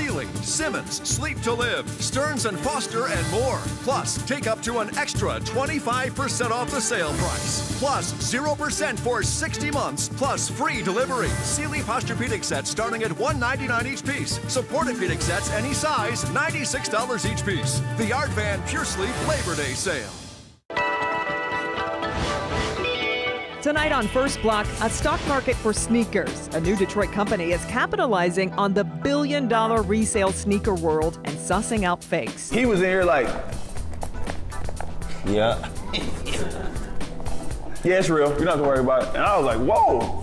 Sealy, Simmons, Sleep to Live, Stearns & Foster, and more. Plus, take up to an extra 25% off the sale price. Plus, 0% for 60 months, plus free delivery. Sealy Posturepedic sets starting at $199 each piece. Supportepedic sets any size, $96 each piece. The Art Van Pure Sleep Labor Day sale. Tonight on First Block, a stock market for sneakers. A new Detroit company is capitalizing on the billion-dollar resale sneaker world and sussing out fakes. He was in here like, yeah. Yeah, it's real. You don't have to worry about it. And I was like, whoa.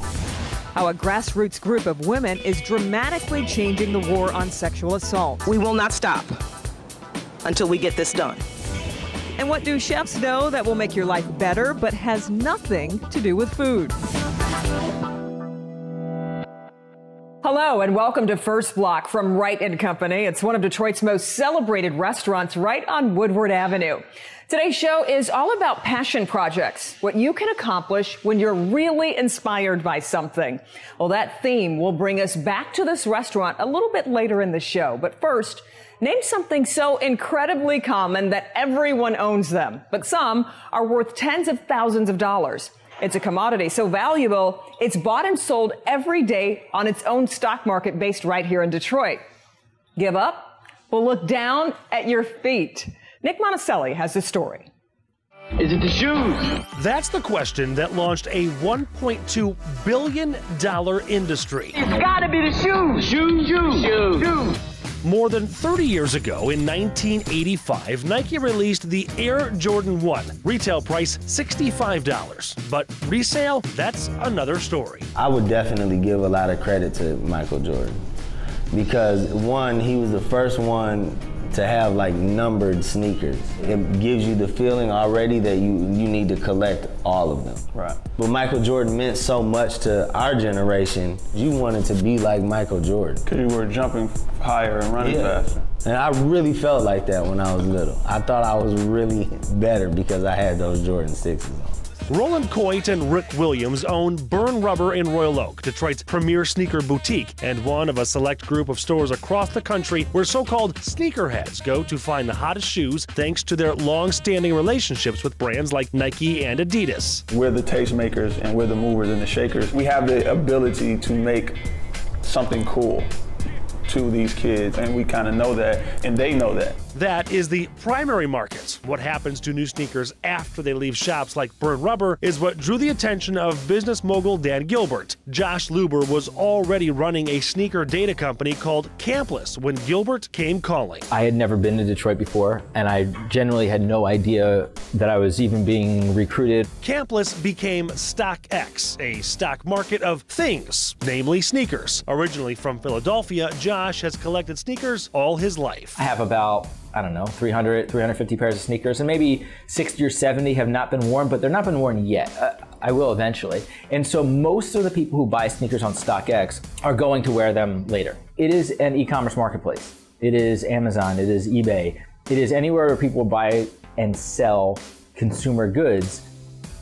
How a grassroots group of women is dramatically changing the war on sexual assault. We will not stop until we get this done. And what do chefs know that will make your life better but has nothing to do with food? Hello and welcome to First Block from Wright & Company. It's one of Detroit's most celebrated restaurants right on Woodward Avenue. Today's show is all about passion projects, what you can accomplish when you're really inspired by something. Well, that theme will bring us back to this restaurant a little bit later in the show. But first, name something so incredibly common that everyone owns them, but some are worth tens of thousands of dollars. It's a commodity so valuable, it's bought and sold every day on its own stock market based right here in Detroit. Give up? Well, look down at your feet. Nick Monticelli has the story. Is it the shoes? That's the question that launched a $1.2 billion industry. It's gotta be the shoes. Shoes. More than 30 years ago, in 1985, Nike released the Air Jordan 1. Retail price $65. But resale, that's another story. I would definitely give a lot of credit to Michael Jordan. Because one, he was the first one to have like numbered sneakers. It gives you the feeling already that you need to collect all of them. Right. But Michael Jordan meant so much to our generation. You wanted to be like Michael Jordan. Because you were jumping higher and running faster. And I really felt like that when I was little. I thought I was really better because I had those Jordan 6s on. Roland Coit and Rick Williams own Burn Rubber in Royal Oak, Detroit's premier sneaker boutique, and one of a select group of stores across the country where so-called sneakerheads go to find the hottest shoes thanks to their long-standing relationships with brands like Nike and Adidas. We're the tastemakers and we're the movers and the shakers. We have the ability to make something cool to these kids, and we kind of know that, and they know that. That is the primary market. What happens to new sneakers after they leave shops like Burn Rubber is what drew the attention of business mogul Dan Gilbert. Josh Luber was already running a sneaker data company called Campless when Gilbert came calling. I had never been to Detroit before, and I generally had no idea that I was even being recruited. Campless became StockX, a stock market of things, namely sneakers. Originally from Philadelphia, Josh has collected sneakers all his life. I have about, I don't know, 350 pairs of sneakers, and maybe 60 or 70 have not been worn, but they're not been worn yet. I will eventually. And so most of the people who buy sneakers on StockX are going to wear them later. It is an e-commerce marketplace. It is Amazon, it is eBay. It is anywhere where people buy and sell consumer goods,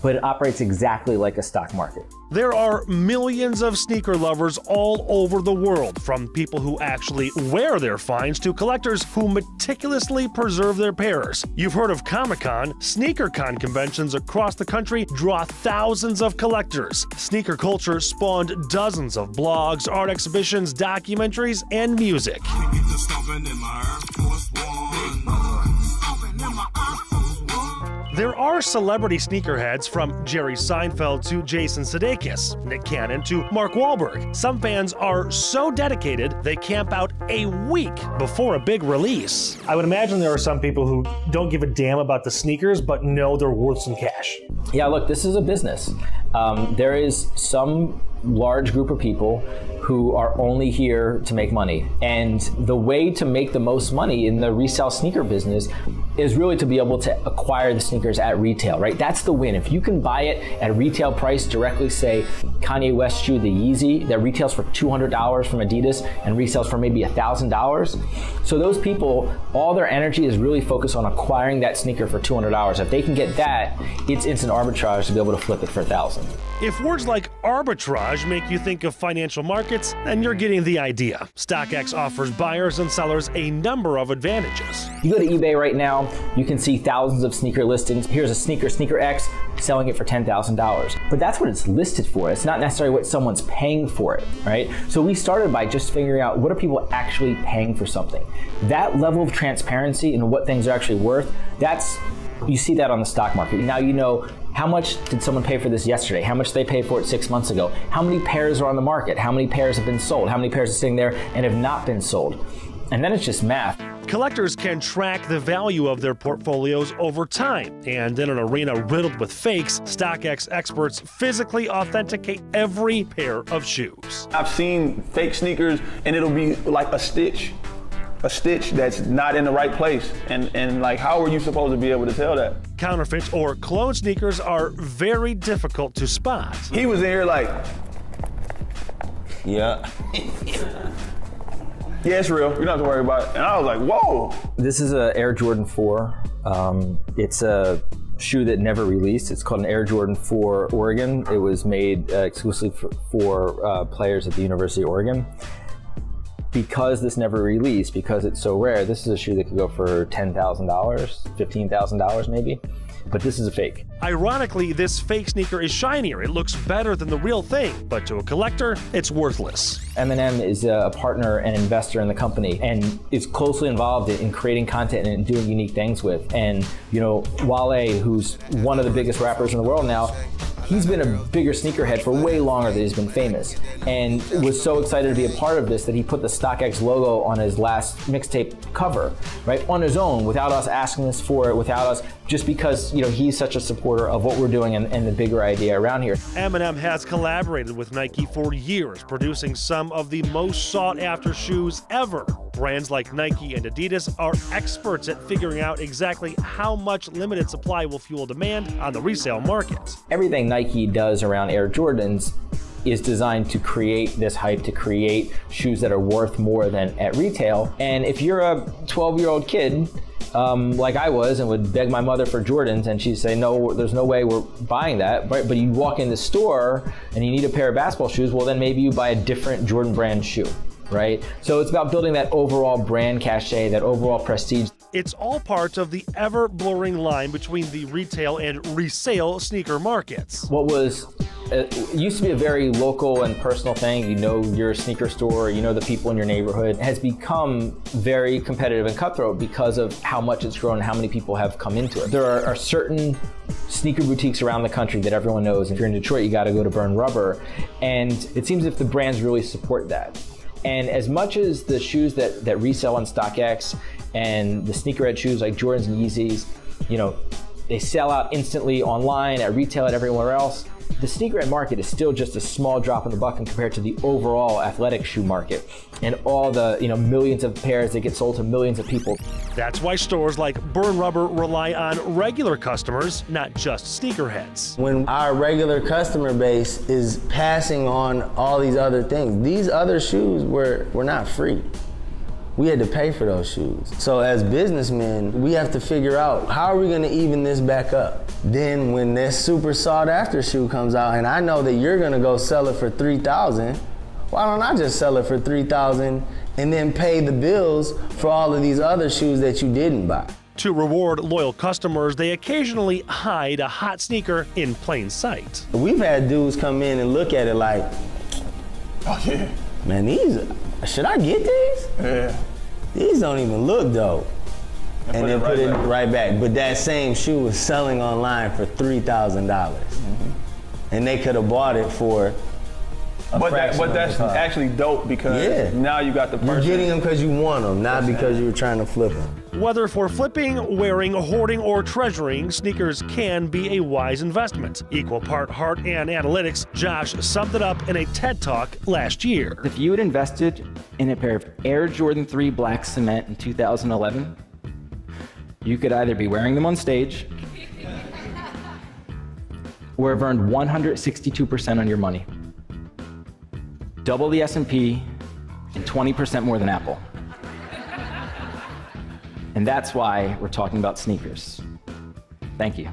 but it operates exactly like a stock market. There are millions of sneaker lovers all over the world, from people who actually wear their finds to collectors who meticulously preserve their pairs. You've heard of Comic-Con. SneakerCon conventions across the country draw thousands of collectors. Sneaker culture spawned dozens of blogs, art exhibitions, documentaries, and music. There are celebrity sneakerheads from Jerry Seinfeld to Jason Sudeikis, Nick Cannon to Mark Wahlberg. Some fans are so dedicated they camp out a week before a big release. I would imagine there are some people who don't give a damn about the sneakers but know they're worth some cash. Yeah, look, this is a business. There is some large group of people who are only here to make money. And the way to make the most money in the resale sneaker business is really to be able to acquire the sneakers at retail, right? That's the win. If you can buy it at retail price directly, say Kanye West shoe, the Yeezy, that retails for $200 from Adidas and resells for maybe $1,000. So those people, all their energy is really focused on acquiring that sneaker for $200. If they can get that, it's instant arbitrage to be able to flip it for $1,000. If words like arbitrage make you think of financial markets, then you're getting the idea. StockX offers buyers and sellers a number of advantages. You go to eBay right now, you can see thousands of sneaker listings. Here's a sneaker X, selling it for $10,000. But that's what it's listed for. It's not necessarily what someone's paying for it, right? So we started by just figuring out what are people actually paying for something. That level of transparency and what things are actually worth, you see that on the stock market. Now you know how much did someone pay for this yesterday? How much did they pay for it 6 months ago? How many pairs are on the market? How many pairs have been sold? How many pairs are sitting there and have not been sold? And then it's just math. Collectors can track the value of their portfolios over time, and in an arena riddled with fakes, StockX experts physically authenticate every pair of shoes. I've seen fake sneakers and it'll be like a stitch that's not in the right place. And like, how are you supposed to be able to tell that? Counterfeit or clone sneakers are very difficult to spot. He was in here like, Yeah. yeah, it's real. You don't have to worry about it. And I was like, whoa. This is an Air Jordan 4. It's a shoe that never released. It's called an Air Jordan 4 Oregon. It was made exclusively for players at the University of Oregon. Because this never released, because it's so rare, this is a shoe that could go for $10,000, $15,000 maybe. But this is a fake. Ironically, this fake sneaker is shinier. It looks better than the real thing, but to a collector, it's worthless. M&M is a partner and investor in the company and is closely involved in creating content and doing unique things with. And, you know, Wale, who's one of the biggest rappers in the world now, he's been a bigger sneakerhead for way longer than he's been famous, and was so excited to be a part of this that he put the StockX logo on his last mixtape cover, right, on his own, without us asking us for it, without us, just because, you know, he's such a supporter of what we're doing and the bigger idea around here. M&M has collaborated with Nike for years, producing some of the most sought-after shoes ever. Brands like Nike and Adidas are experts at figuring out exactly how much limited supply will fuel demand on the resale market. Everything Nike does around Air Jordans is designed to create this hype, to create shoes that are worth more than at retail. And if you're a 12-year-old kid, like I was, and would beg my mother for Jordans, and she'd say, no, there's no way we're buying that, right? But you walk in the store and you need a pair of basketball shoes, well then maybe you buy a different Jordan brand shoe, right? So it's about building that overall brand cachet, that overall prestige. It's all part of the ever-blurring line between the retail and resale sneaker markets. What was used to be a very local and personal thing, you know your sneaker store, you know the people in your neighborhood, has become very competitive and cutthroat because of how much it's grown and how many people have come into it. There are certain sneaker boutiques around the country that everyone knows. If you're in Detroit, you got to go to Burn Rubber, and it seems as if the brands really support that. And as much as the shoes that resell on StockX and the sneakerhead shoes like Jordans and Yeezys, you know, they sell out instantly online, at retail, at everywhere else, the sneakerhead market is still just a small drop in the bucket compared to the overall athletic shoe market and all the, you know, millions of pairs that get sold to millions of people. That's why stores like Burn Rubber rely on regular customers, not just sneakerheads. When our regular customer base is passing on all these other things, these other shoes were not free. We had to pay for those shoes. So as businessmen, we have to figure out, how are we gonna even this back up? Then when this super sought after shoe comes out and I know that you're gonna go sell it for $3,000, why don't I just sell it for $3,000 and then pay the bills for all of these other shoes that you didn't buy? To reward loyal customers, they occasionally hide a hot sneaker in plain sight. We've had dudes come in and look at it like, Oh yeah. man, should I get these? Yeah. These don't even look dope. And then put it back. right back. But that same shoe was selling online for $3,000. And they could have bought it for But that's actually dope because now you got the person. You're getting them because you want them, not because you were trying to flip them. Whether for flipping, wearing, hoarding, or treasuring, sneakers can be a wise investment. Equal part heart and analytics, Josh summed it up in a TED Talk last year. If you had invested in a pair of Air Jordan 3 Black Cement in 2011, you could either be wearing them on stage or have earned 162% on your money. Double the S&P and 20% more than Apple. And that's why we're talking about sneakers. Thank you.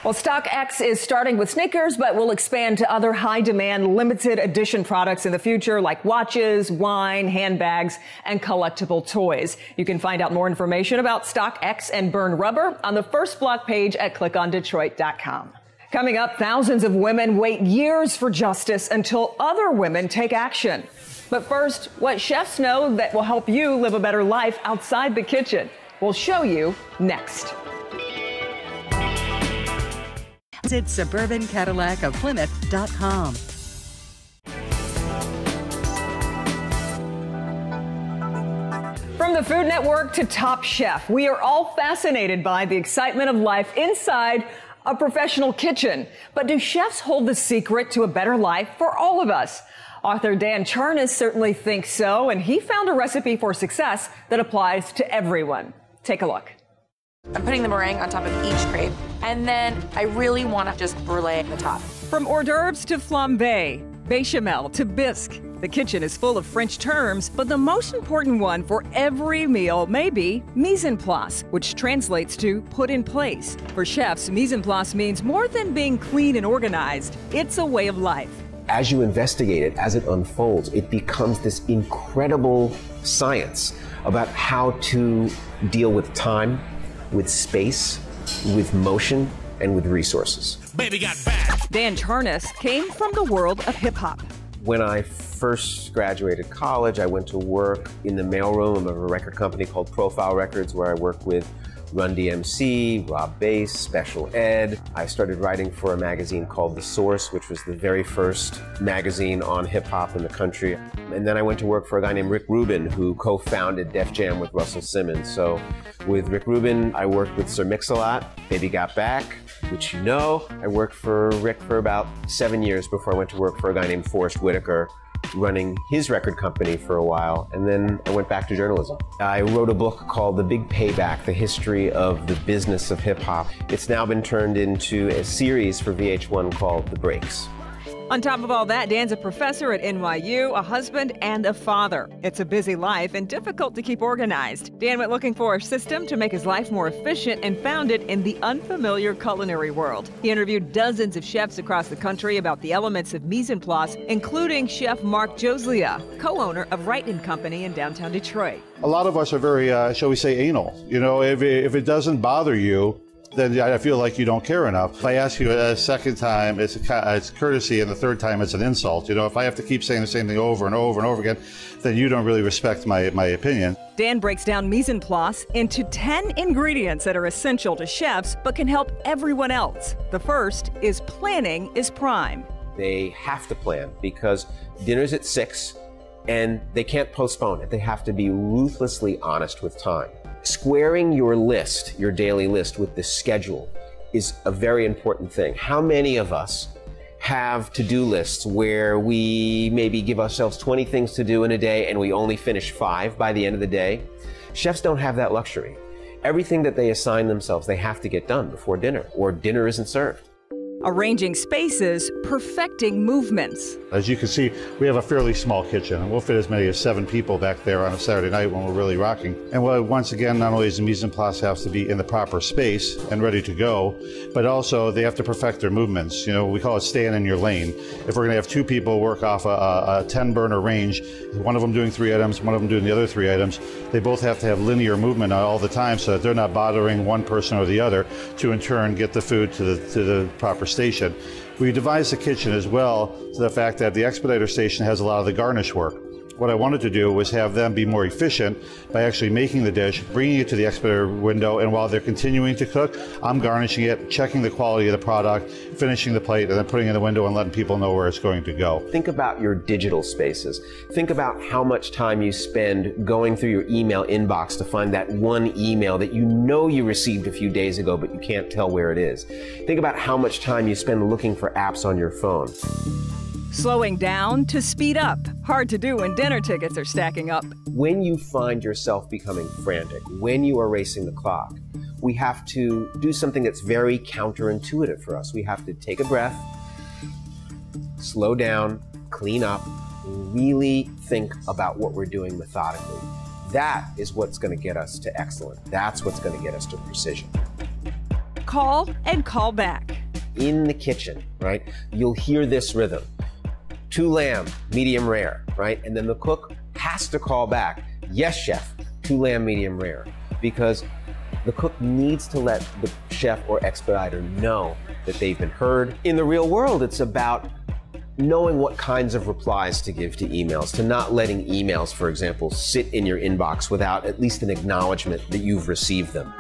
Well, StockX is starting with sneakers, but will expand to other high-demand, limited edition products in the future, like watches, wine, handbags, and collectible toys. You can find out more information about StockX and Burn Rubber on the First Block page at clickondetroit.com. Coming up, thousands of women wait years for justice until other women take action. But first, what chefs know that will help you live a better life outside the kitchen. We'll show you next. Visit Suburban Cadillac of Plymouth.com. From the Food Network to Top Chef, we are all fascinated by the excitement of life inside a professional kitchen. But do chefs hold the secret to a better life for all of us? Author Dan Charnas certainly thinks so, and he found a recipe for success that applies to everyone. Take a look. I'm putting the meringue on top of each crepe, and then I really want to just brulee the top. From hors d'oeuvres to flambé, bechamel to bisque, the kitchen is full of French terms, but the most important one for every meal may be mise en place, which translates to put in place. For chefs, mise en place means more than being clean and organized. It's a way of life. As you investigate it, as it unfolds, it becomes this incredible science about how to deal with time, with space, with motion, and with resources. Baby got back. Dan Charnas came from the world of hip-hop. When I first graduated college, I went to work in the mailroom of a record company called Profile Records, where I worked with Run DMC, Rob Bass, Special Ed. I started writing for a magazine called The Source, which was the very first magazine on hip-hop in the country. And then I went to work for a guy named Rick Rubin, who co-founded Def Jam with Russell Simmons. So with Rick Rubin, I worked with Sir Mix-a-Lot, Baby Got Back, which you know. I worked for Rick for about 7 years before I went to work for a guy named Forrest Whitaker, running his record company for a while, and then I went back to journalism. I wrote a book called The Big Payback, the history of the business of hip-hop. It's now been turned into a series for VH1 called The Breaks. On top of all that, Dan's a professor at NYU, a husband, and a father. It's a busy life and difficult to keep organized. Dan went looking for a system to make his life more efficient and found it in the unfamiliar culinary world. He interviewed dozens of chefs across the country about the elements of mise en place, including Chef Mark Joslia, co-owner of Wright & Company in downtown Detroit. A lot of us are very, shall we say, anal. You know, if it doesn't bother you, then I feel like you don't care enough. If I ask you a second time, it's courtesy, and the third time it's an insult. You know, if I have to keep saying the same thing over and over and over again, then you don't really respect my opinion. Dan breaks down mise en place into 10 ingredients that are essential to chefs but can help everyone else. The first is planning is prime. They have to plan because dinner's at 6 and they can't postpone it. They have to be ruthlessly honest with time. Squaring your list, your daily list, with the schedule is a very important thing. How many of us have to-do lists where we maybe give ourselves 20 things to do in a day and we only finish 5 by the end of the day? Chefs don't have that luxury. Everything that they assign themselves, they have to get done before dinner, or dinner isn't served. Arranging spaces, perfecting movements. As you can see, we have a fairly small kitchen, and we'll fit as many as 7 people back there on a Saturday night when we're really rocking. And once again, not only does the mise en place have to be in the proper space and ready to go, but also they have to perfect their movements. You know, we call it staying in your lane. If we're going to have 2 people work off a 10-burner range, one of them doing 3 items, one of them doing the other 3 items, they both have to have linear movement all the time so that they're not bothering one person or the other to in turn get the food to the proper station. We devised the kitchen as well to the fact that the expediter station has a lot of the garnish work. What I wanted to do was have them be more efficient by actually making the dish, bringing it to the expediter window, and while they're continuing to cook, I'm garnishing it, checking the quality of the product, finishing the plate, and then putting it in the window and letting people know where it's going to go. Think about your digital spaces. Think about how much time you spend going through your email inbox to find that one email that you know you received a few days ago, but you can't tell where it is. Think about how much time you spend looking for apps on your phone. Slowing down to speed up. Hard to do when dinner tickets are stacking up. When you find yourself becoming frantic, when you are racing the clock, we have to do something that's very counterintuitive for us. We have to take a breath, slow down, clean up, really think about what we're doing methodically. That is what's going to get us to excellence. That's what's going to get us to precision. call and call back. In the kitchen, right, you'll hear this rhythm. 2 lamb, medium rare, right? And then the cook has to call back, yes, chef, 2 lamb, medium rare. Because the cook needs to let the chef or expediter know that they've been heard. In the real world, it's about knowing what kinds of replies to give to emails, to not letting emails, for example, sit in your inbox without at least an acknowledgement that you've received them.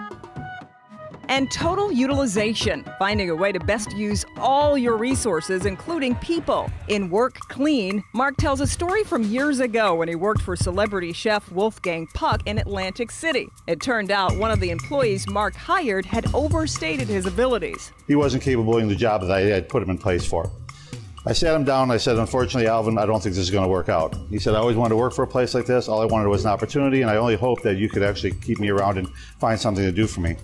And total utilization, finding a way to best use all your resources, including people. In Work Clean, Mark tells a story from years ago when he worked for celebrity chef Wolfgang Puck in Atlantic City. It turned out one of the employees Mark hired had overstated his abilities. He wasn't capable of doing the job that I had put him in place for. I sat him down and I said, unfortunately, Alvin, I don't think this is going to work out. He said, I always wanted to work for a place like this. All I wanted was an opportunity, and I only hope that you could actually keep me around and find something to do for me.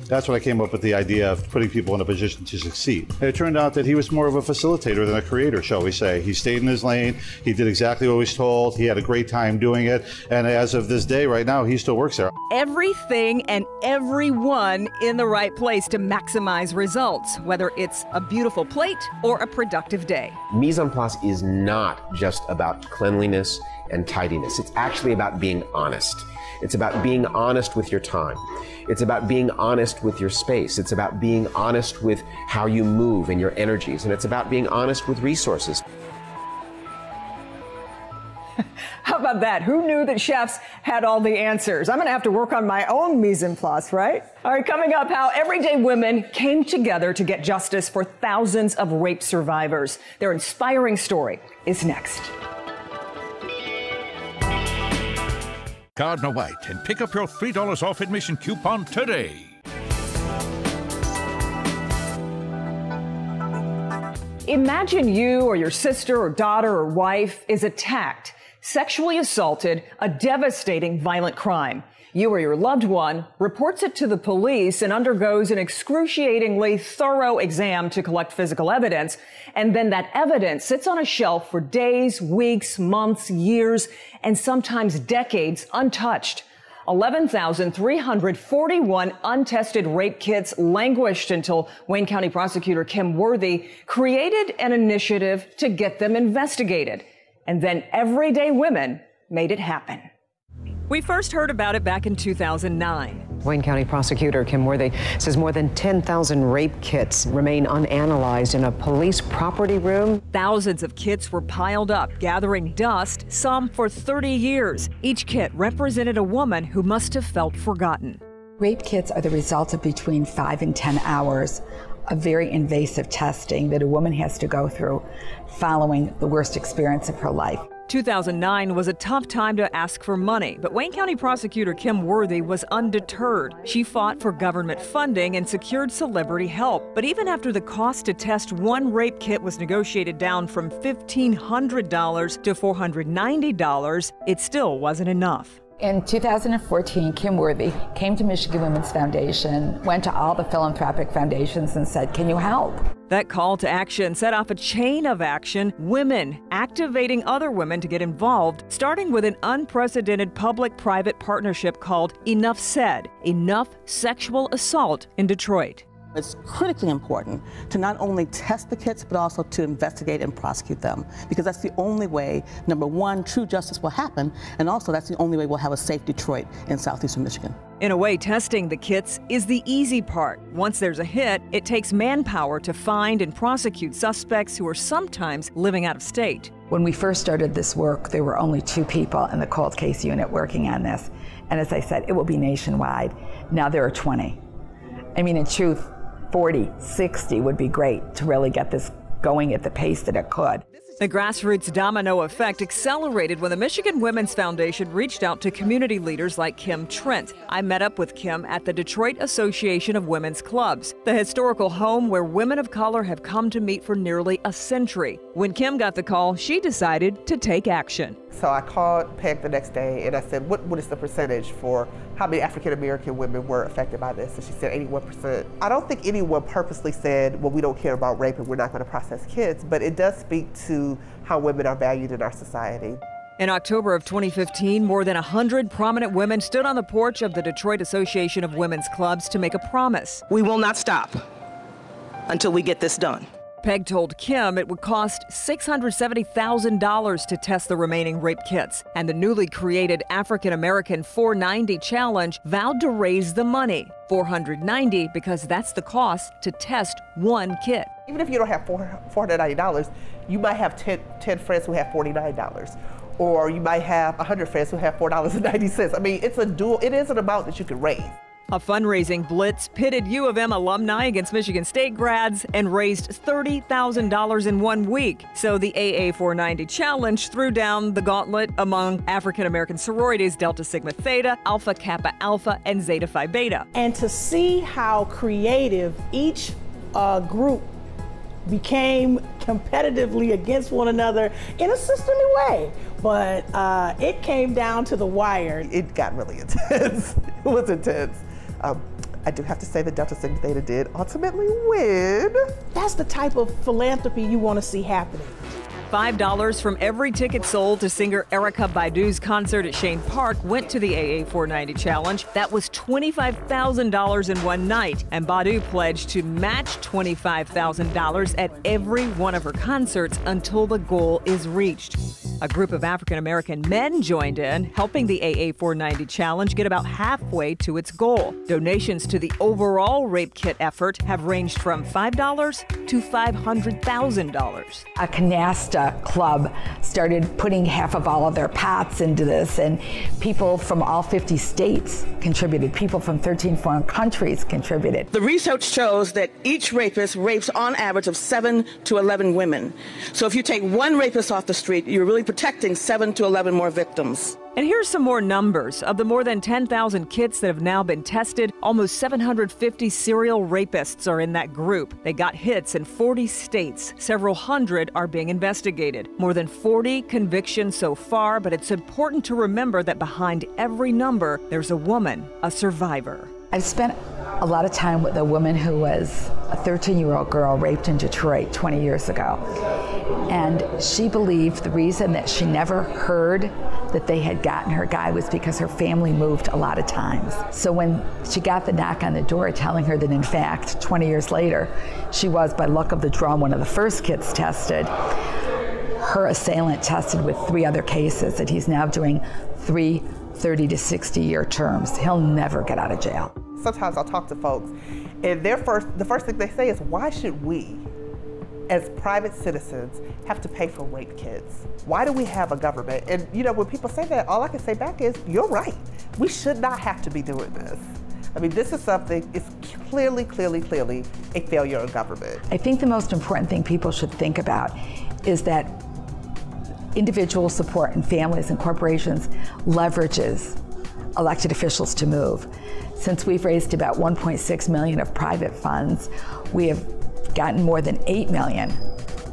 That's when I came up with the idea of putting people in a position to succeed. And it turned out that he was more of a facilitator than a creator, shall we say. He stayed in his lane. He did exactly what he was told. He had a great time doing it. And as of this day, right now, he still works there. Everything and everyone in the right place to maximize results, whether it's a beautiful plate or a productive day. Mise en place is not just about cleanliness and tidiness. It's actually about being honest. It's about being honest with your time. It's about being honest with your space. It's about being honest with how you move and your energies. And it's about being honest with resources. How about that? Who knew that chefs had all the answers? I'm going to have to work on my own mise en place, right? All right, coming up, how everyday women came together to get justice for thousands of rape survivors. Their inspiring story is next. Gardner White and pick up your $3 off admission coupon today. Imagine you or your sister or daughter or wife is attacked, sexually assaulted, a devastating violent crime. You or your loved one reports it to the police and undergoes an excruciatingly thorough exam to collect physical evidence. And then that evidence sits on a shelf for days, weeks, months, years, and sometimes decades untouched. 11,341 untested rape kits languished until Wayne County prosecutor Kim Worthy created an initiative to get them investigated. And then everyday women made it happen. We first heard about it back in 2009. Wayne County prosecutor Kim Worthy says more than 10,000 rape kits remain unanalyzed in a police property room. Thousands of kits were piled up, gathering dust, some for 30 years. Each kit represented a woman who must have felt forgotten. Rape kits are the result of between 5 and 10 hours of very invasive testing that a woman has to go through following the worst experience of her life. 2009 was a tough time to ask for money, but Wayne County prosecutor Kim Worthy was undeterred. She fought for government funding and secured celebrity help. But even after the cost to test one rape kit was negotiated down from $1,500 to $490, it still wasn't enough. In 2014, Kim Worthy came to Michigan Women's Foundation, went to all the philanthropic foundations and said, "Can you help?" That call to action set off a chain of action, women activating other women to get involved, starting with an unprecedented public-private partnership called Enough Said, Enough Sexual Assault in Detroit. It's critically important to not only test the kits, but also to investigate and prosecute them, because that's the only way, number one, true justice will happen, and also that's the only way we'll have a safe Detroit in southeastern Michigan. In a way, testing the kits is the easy part. Once there's a hit, it takes manpower to find and prosecute suspects who are sometimes living out of state. When we first started this work, there were only 2 people in the cold case unit working on this. And as I said, it will be nationwide. Now there are 20. I mean, in truth, 40, 60 would be great to really get this going at the pace that it could. The grassroots domino effect accelerated when the Michigan Women's Foundation reached out to community leaders like Kim Trent. I met up with Kim at the Detroit Association of Women's Clubs, the historical home where women of color have come to meet for nearly a century. When Kim got the call, she decided to take action. So I called Peg the next day and I said, what is the percentage for how many African-American women were affected by this? And she said 81%. I don't think anyone purposely said, well, we don't care about rape and we're not going to process kids, but it does speak to how women are valued in our society. In October of 2015, more than 100 prominent women stood on the porch of the Detroit Association of Women's Clubs to make a promise. We will not stop until we get this done. Peg told Kim it would cost $670,000 to test the remaining rape kits, and the newly created African American 490 Challenge vowed to raise the money. $490 because that's the cost to test one kit. Even if you don't have $490, you might have 10 friends who have $49. Or you might have 100 friends who have $4.90. I mean, it is an amount that you can raise. A fundraising blitz pitted U of M alumni against Michigan State grads and raised $30,000 in 1 week. So the AA 490 Challenge threw down the gauntlet among African American sororities Delta Sigma Theta, Alpha Kappa Alpha, and Zeta Phi Beta. And to see how creative each group became competitively against one another in a sisterly way. But it came down to the wire. It got really intense. It was intense. I do have to say that Delta Sigma Theta did ultimately win. That's the type of philanthropy you want to see happening. $5 from every ticket sold to singer Erykah Badu's concert at Chene Park went to the AA 490 Challenge. That was $25,000 in one night, and Badu pledged to match $25,000 at every one of her concerts until the goal is reached. A group of African American men joined in, helping the AA 490 Challenge get about halfway to its goal. Donations to the overall rape kit effort have ranged from $5 to $500,000. A canasta club started putting half of all of their pots into this, and people from all 50 states contributed. People from 13 foreign countries contributed. The research shows that each rapist rapes on average of 7 to 11 women. So if you take one rapist off the street, you're really protecting 7 to 11 more victims. And here's some more numbers. Of the more than 10,000 kits that have now been tested, almost 750 serial rapists are in that group. They got hits in 40 states. Several hundred are being investigated. More than 40 convictions so far, but it's important to remember that behind every number, there's a woman, a survivor. I've spent a lot of time with a woman who was a 13-year-old girl raped in Detroit 20 years ago. And she believed the reason that she never heard that they had gotten her guy was because her family moved a lot of times. So when she got the knock on the door telling her that in fact 20 years later she was, by luck of the draw, one of the first kits tested, her assailant tested with 3 other cases, and he's now doing 3 30 to 60-year terms. He'll never get out of jail. Sometimes I'll talk to folks, and the first thing they say is, why should we, as private citizens, have to pay for rape kits? Why do we have a government? And you know, when people say that, all I can say back is, you're right. We should not have to be doing this. I mean, this is something, it's clearly a failure of government. I think the most important thing people should think about is that individual support and families and corporations leverages elected officials to move. Since we've raised about $1.6 million of private funds, we have gotten more than $8 million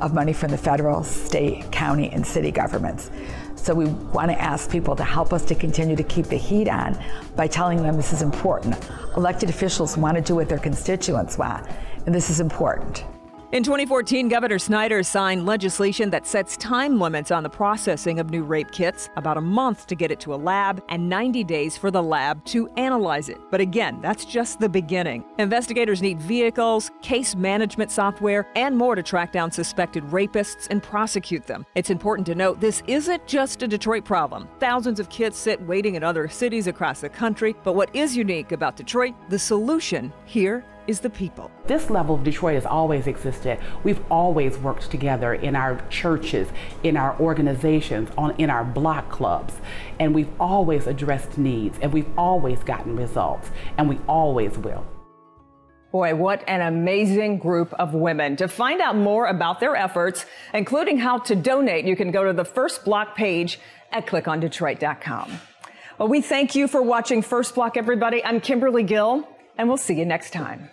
of money from the federal, state, county, and city governments. So we want to ask people to help us to continue to keep the heat on by telling them this is important. Elected officials want to do what their constituents want, and this is important. In 2014, Governor Snyder signed legislation that sets time limits on the processing of new rape kits, about a month to get it to a lab and 90 days for the lab to analyze it. But again, that's just the beginning. Investigators need vehicles, case management software, and more to track down suspected rapists and prosecute them. It's important to note this isn't just a Detroit problem. Thousands of kits sit waiting in other cities across the country, but what is unique about Detroit, the solution here is the people. This level of Detroit has always existed. We've always worked together in our churches, in our organizations, in our block clubs, and we've always addressed needs, and we've always gotten results, and we always will. Boy, what an amazing group of women. To find out more about their efforts, including how to donate, you can go to the First Block page at clickondetroit.com. Well, we thank you for watching First Block, everybody. I'm Kimberly Gill, and we'll see you next time.